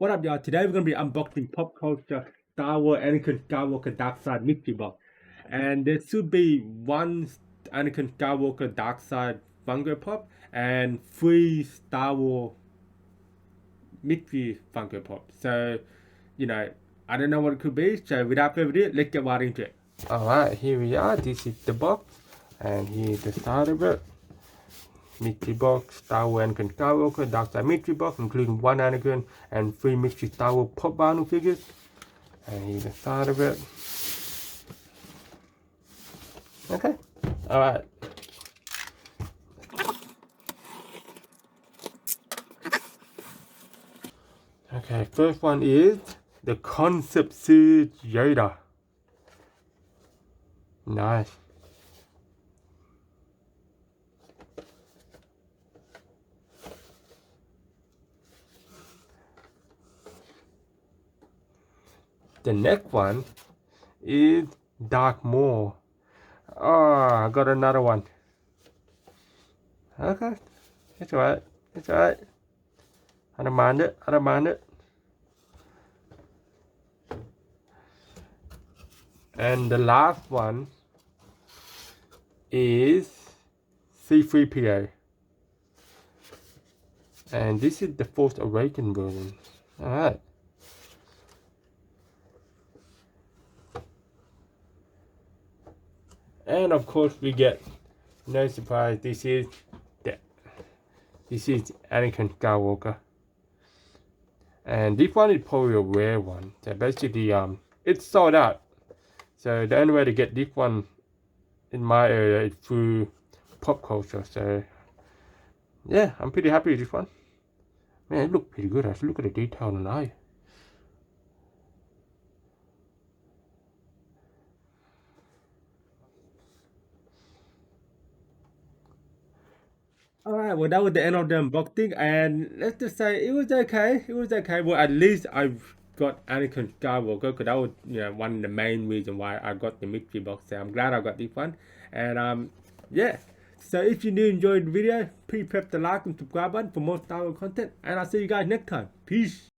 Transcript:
What up, y'all? Today we're gonna be unboxing Popcultcha Star Wars Anakin Skywalker Dark Side mystery box, and there should be one Anakin Skywalker Dark Side Funko Pop and 3 Star Wars mystery Funko Pop. So, I don't know what it could be. So without further ado, let's get right into it. Alright, here we are. This is the box, and here's the start of it. Mystery box, Star Wars Anakin Skywalker, Dark Side mystery box, including 1 Anakin and 3 mystery Star Wars pop vinyl figures. And here's the start of it. Okay, alright. Okay, first one is the concept suit Yoda. Nice. The next one is Dark Maul. Oh, I got another one. Okay, it's alright. It's alright. I don't mind it. I don't mind it. And the last one is C3PO. And this is the Force Awakens version. Alright. And of course we get, no surprise, this is Anakin Skywalker. And this one is probably a rare one. So basically it's sold out. So the only way to get this one in my area is through Popcultcha. So yeah, I'm pretty happy with this one. Man, it looks pretty good. Actually, look at the detail on the eye. Alright, well that was the end of the unboxing, and let's just say it was okay. It was okay. Well, at least I've got Anakin Skywalker, because that was one of the main reasons why I got the mystery box. So I'm glad I got this one. And yeah. So if you did enjoy the video, please press the like and subscribe button for more Star Wars content, and I'll see you guys next time. Peace.